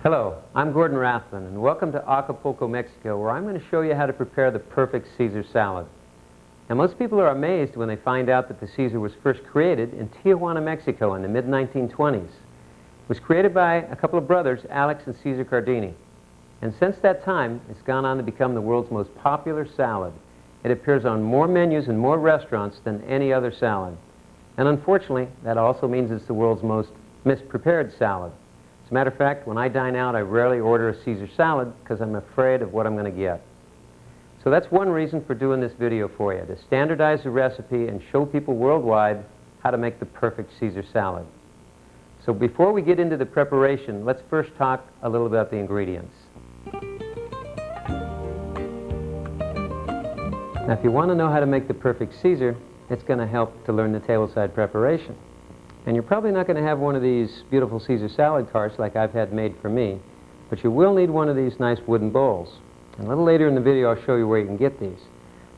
Hello, I'm Gordon Rathbun, and welcome to Acapulco, Mexico, where I'm going to show you how to prepare the perfect Caesar salad. Now, most people are amazed when they find out that the Caesar was first created in Tijuana, Mexico in the mid-1920s. It was created by a couple of brothers, Alex and Cesar Cardini. And since that time, it's gone on to become the world's most popular salad. It appears on more menus and more restaurants than any other salad. And unfortunately, that also means it's the world's most misprepared salad. As a matter of fact, when I dine out, I rarely order a Caesar salad because I'm afraid of what I'm going to get. So that's one reason for doing this video for you, to standardize the recipe and show people worldwide how to make the perfect Caesar salad. So before we get into the preparation, let's first talk a little about the ingredients. Now, if you want to know how to make the perfect Caesar, it's going to help to learn the tableside preparation. And you're probably not going to have one of these beautiful Caesar salad carts like I've had made for me, but you will need one of these nice wooden bowls. And a little later in the video, I'll show you where you can get these.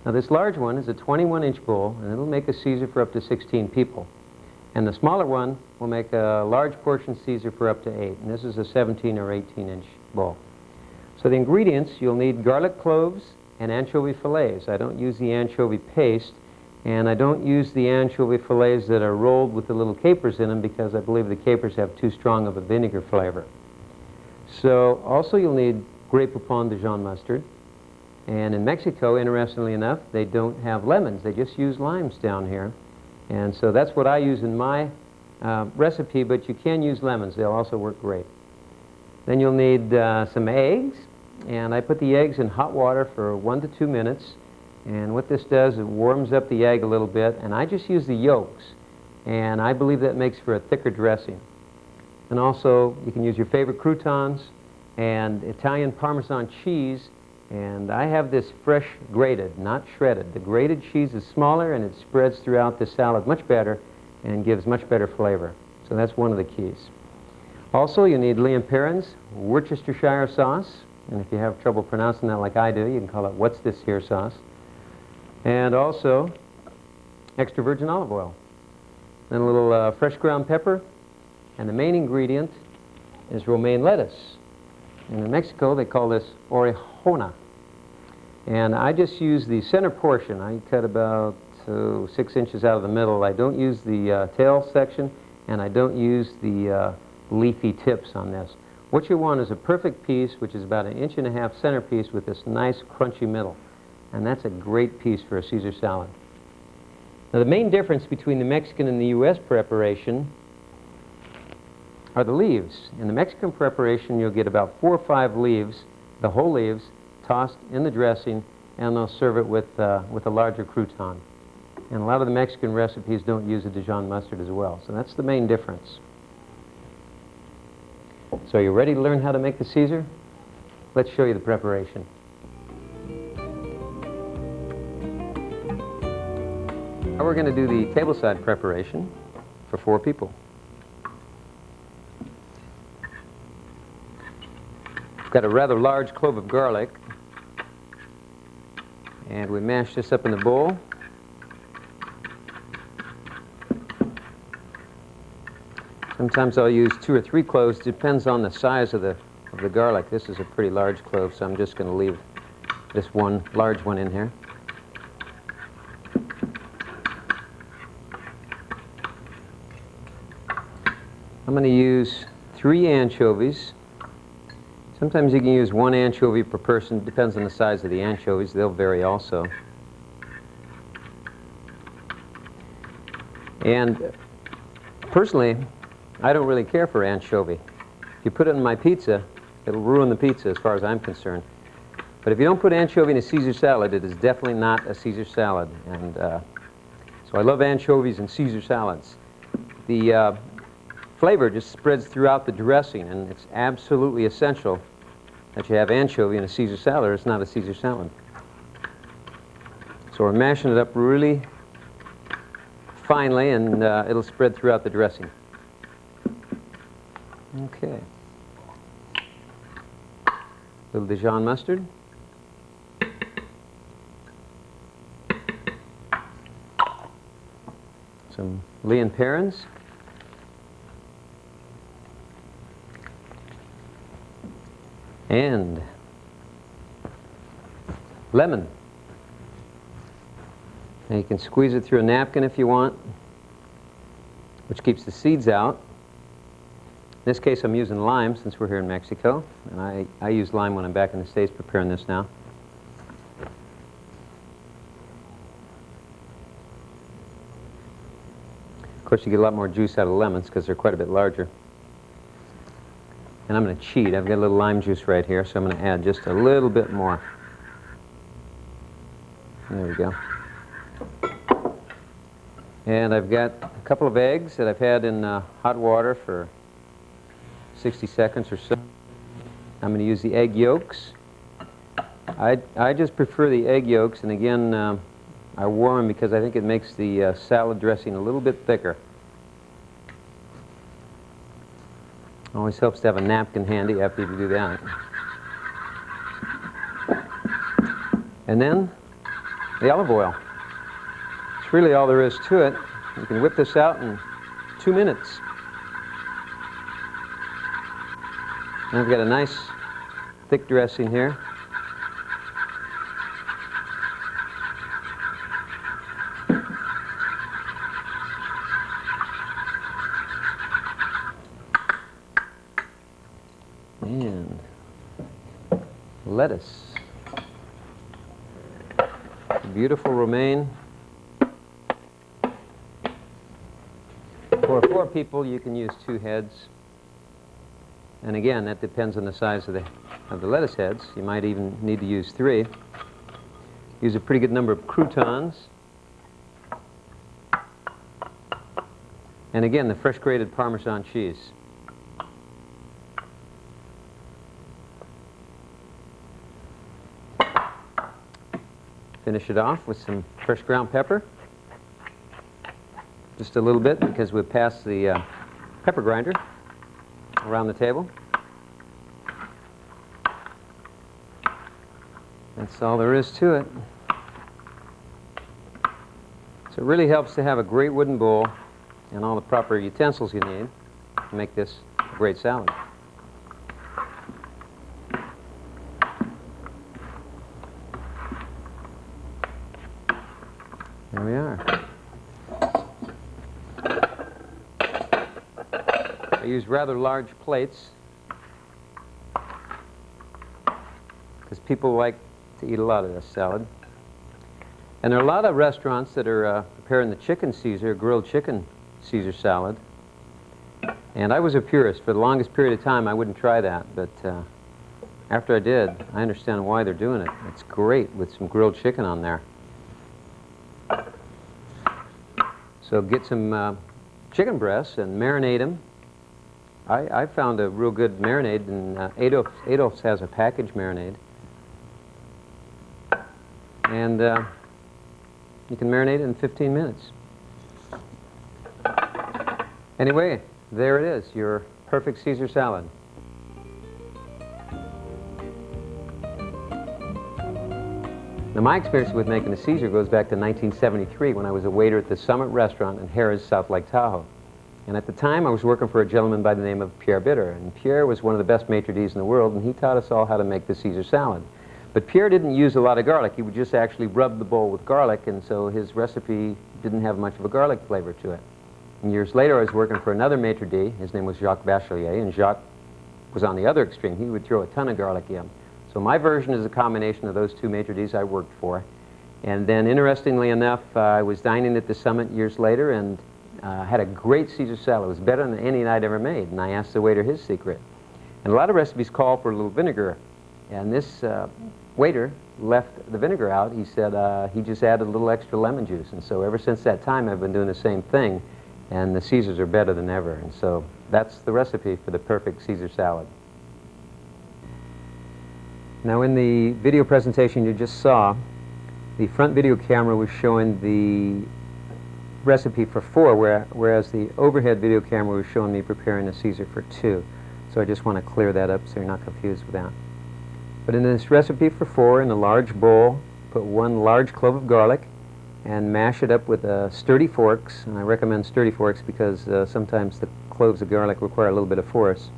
Now, this large one is a 21-inch bowl, and it'll make a Caesar for up to 16 people. And the smaller one will make a large portion Caesar for up to 8, and this is a 17 or 18-inch bowl. So the ingredients, you'll need garlic cloves and anchovy fillets. I don't use the anchovy paste, and I don't use the anchovy fillets that are rolled with the little capers in them because I believe the capers have too strong of a vinegar flavor. So also you'll need Grey Poupon Dijon mustard. And in Mexico, interestingly enough, they don't have lemons. They just use limes down here. And so that's what I use in my recipe, but you can use lemons. They'll also work great. Then you'll need some eggs. And I put the eggs in hot water for 1 to 2 minutes. And what this does, it warms up the egg a little bit, and I just use the yolks. And I believe that makes for a thicker dressing. And also, you can use your favorite croutons and Italian Parmesan cheese. And I have this fresh grated, not shredded. The grated cheese is smaller, and it spreads throughout the salad much better and gives much better flavor. So that's one of the keys. Also, you need Lea & Perrins Worcestershire sauce. And if you have trouble pronouncing that like I do, you can call it what's this here sauce. And also extra virgin olive oil. Then a little fresh ground pepper. And the main ingredient is romaine lettuce. And in Mexico, they call this orejona. And I just use the center portion. I cut about 6 inches out of the middle. I don't use the tail section, and I don't use the leafy tips on this. What you want is a perfect piece, which is about 1.5 inch center piece with this nice crunchy middle. And that's a great piece for a Caesar salad. Now, the main difference between the Mexican and the U.S. preparation are the leaves. In the Mexican preparation, you'll get about 4 or 5 leaves, the whole leaves, tossed in the dressing, and they'll serve it with a larger crouton. And a lot of the Mexican recipes don't use a Dijon mustard as well. So that's the main difference. So are you ready to learn how to make the Caesar? Let's show you the preparation. Now we're going to do the tableside preparation for 4 people. We've got a rather large clove of garlic, and we mash this up in the bowl. Sometimes I'll use 2 or 3 cloves. Depends on the size of the garlic. This is a pretty large clove, so I'm just going to leave this one large one in here. I'm going to use 3 anchovies. Sometimes you can use 1 anchovy per person. It depends on the size of the anchovies. They'll vary also. And personally, I don't really care for anchovy. If you put it in my pizza, it'll ruin the pizza as far as I'm concerned. But if you don't put anchovy in a Caesar salad, it is definitely not a Caesar salad. And so I love anchovies in Caesar salads. The flavor just spreads throughout the dressing, and it's absolutely essential that you have anchovy in a Caesar salad, or it's not a Caesar salad. So we're mashing it up really finely, and it'll spread throughout the dressing. Okay. Little Dijon mustard. Some Lea & Perrins. And lemon. Now you can squeeze it through a napkin if you want, which keeps the seeds out. In this case, I'm using lime since we're here in Mexico, and I use lime when I'm back in the States preparing this now. Of course, you get a lot more juice out of lemons because they're quite a bit larger. And I'm going to cheat. I've got a little lime juice right here, so I'm going to add just a little bit more. There we go. And I've got a couple of eggs that I've had in hot water for 60 seconds or so. I'm going to use the egg yolks. I just prefer the egg yolks, and again, I warm them because I think it makes the salad dressing a little bit thicker. Always helps to have a napkin handy after you do that. And then the olive oil. It's really all there is to it. You can whip this out in 2 minutes. And I've got a nice thick dressing here. And lettuce. Beautiful romaine. For 4 people, you can use 2 heads. And again, that depends on the size of the lettuce heads. You might even need to use 3. Use a pretty good number of croutons. And again, the fresh grated Parmesan cheese. Finish it off with some fresh ground pepper. Just a little bit because we've passed the pepper grinder around the table. That's all there is to it. So it really helps to have a great wooden bowl and all the proper utensils you need to make this a great salad. There we are. I use rather large plates because people like to eat a lot of this salad. And there are a lot of restaurants that are preparing the chicken Caesar, grilled chicken Caesar salad. And I was a purist. For the longest period of time, I wouldn't try that. But after I did, I understand why they're doing it. It's great with some grilled chicken on there. So get some chicken breasts and marinate them. I found a real good marinade, and Adolph's has a package marinade. And you can marinate it in 15 minutes. Anyway, there it is, your perfect Caesar salad. Now, my experience with making a Caesar goes back to 1973 when I was a waiter at the Summit Restaurant in Harrah's, South Lake Tahoe. And at the time, I was working for a gentleman by the name of Pierre Bitter. And Pierre was one of the best maitre d's in the world, and he taught us all how to make the Caesar salad. But Pierre didn't use a lot of garlic. He would just actually rub the bowl with garlic, and so his recipe didn't have much of a garlic flavor to it. And years later, I was working for another maitre d'. His name was Jacques Bachelier, and Jacques was on the other extreme. He would throw a ton of garlic in. So my version is a combination of those 2 maitre d's I worked for. And then, interestingly enough, I was dining at the Summit years later and had a great Caesar salad. It was better than any I'd ever made. And I asked the waiter his secret. And a lot of recipes call for a little vinegar. And this waiter left the vinegar out. He said he just added a little extra lemon juice. And so ever since that time, I've been doing the same thing. And the Caesars are better than ever. And so that's the recipe for the perfect Caesar salad. Now, in the video presentation you just saw, the front video camera was showing the recipe for 4, whereas the overhead video camera was showing me preparing a Caesar for 2. So I just want to clear that up so you're not confused with that. But in this recipe for 4, in a large bowl, put 1 large clove of garlic and mash it up with sturdy forks. And I recommend sturdy forks because sometimes the cloves of garlic require a little bit of force.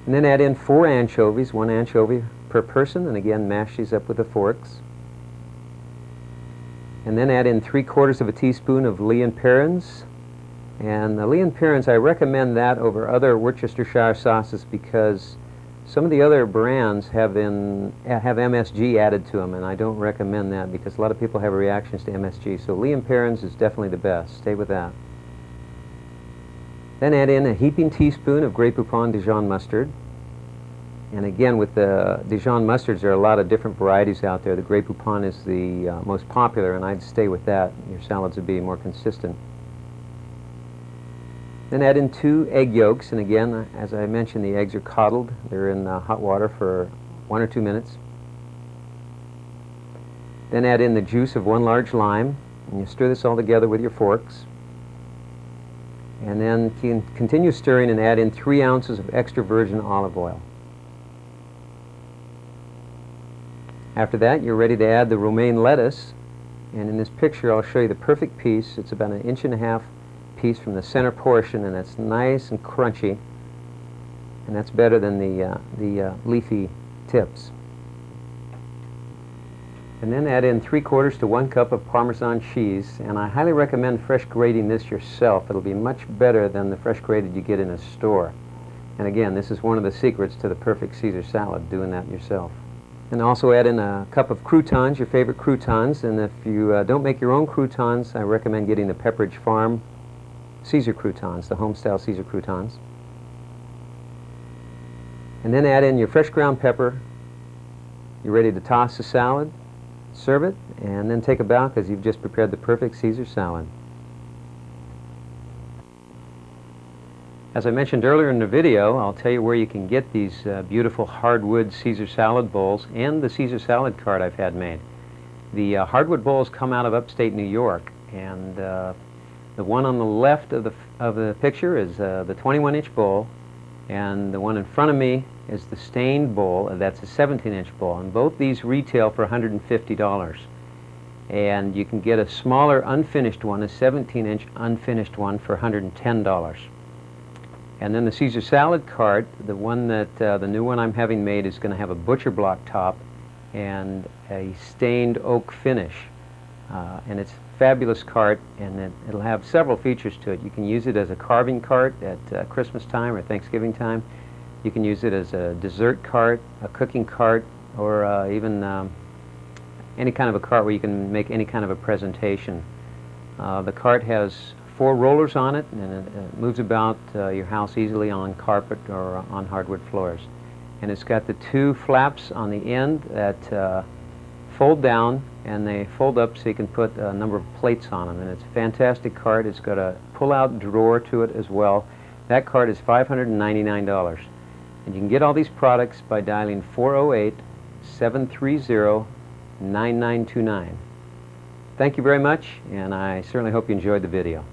And then add in 4 anchovies, 1 anchovy per person, and again mash these up with the forks. And then add in 3/4 of a teaspoon of Lea and Perrins. And the Lea and Perrins, I recommend that over other Worcestershire sauces because some of the other brands have MSG added to them, and I don't recommend that because a lot of people have reactions to MSG. So Lea and Perrins is definitely the best. Stay with that. Then add in a heaping teaspoon of Grey Poupon Dijon mustard. And again, with the Dijon mustards, there are a lot of different varieties out there. The Grey Poupon is the most popular, and I'd stay with that. Your salads would be more consistent. Then add in 2 egg yolks, and again, as I mentioned, the eggs are coddled. They're in hot water for 1 or 2 minutes. Then add in the juice of 1 large lime, and you stir this all together with your forks. And then you can continue stirring and add in 3 ounces of extra virgin olive oil. After that, you're ready to add the romaine lettuce, and in this picture I'll show you the perfect piece. It's about 1.5 inch piece from the center portion, and it's nice and crunchy, and that's better than the leafy tips. And then add in 3/4 to 1 cup of Parmesan cheese, and I highly recommend fresh grating this yourself. It'll be much better than the fresh grated you get in a store. And again, this is one of the secrets to the perfect Caesar salad, doing that yourself. And also add in a cup of croutons, your favorite croutons, and if you don't make your own croutons, I recommend getting the Pepperidge Farm Caesar croutons, the home-style Caesar croutons. And then add in your fresh ground pepper. You're ready to toss the salad, serve it, and then take a bow because you've just prepared the perfect Caesar salad. As I mentioned earlier in the video, I'll tell you where you can get these beautiful hardwood Caesar salad bowls and the Caesar salad cart I've had made. The hardwood bowls come out of upstate New York, and the one on the left of the picture is the 21-inch bowl, and the one in front of me is the stained bowl. That's a 17-inch bowl, and both these retail for $150. And you can get a smaller unfinished one, a 17-inch unfinished one, for $110. And then the Caesar salad cart, the one that the new one I'm having made, is going to have a butcher block top and a stained oak finish. And it's a fabulous cart, and it'll have several features to it. You can use it as a carving cart at Christmas time or Thanksgiving time. You can use it as a dessert cart, a cooking cart, or even any kind of a cart where you can make any kind of a presentation. The cart has 4 rollers on it, and it moves about your house easily on carpet or on hardwood floors. And it's got the 2 flaps on the end that fold down, and they fold up so you can put a number of plates on them. And it's a fantastic cart. It's got a pull-out drawer to it as well. That cart is $599. And you can get all these products by dialing 408-730-9929. Thank you very much, and I certainly hope you enjoyed the video.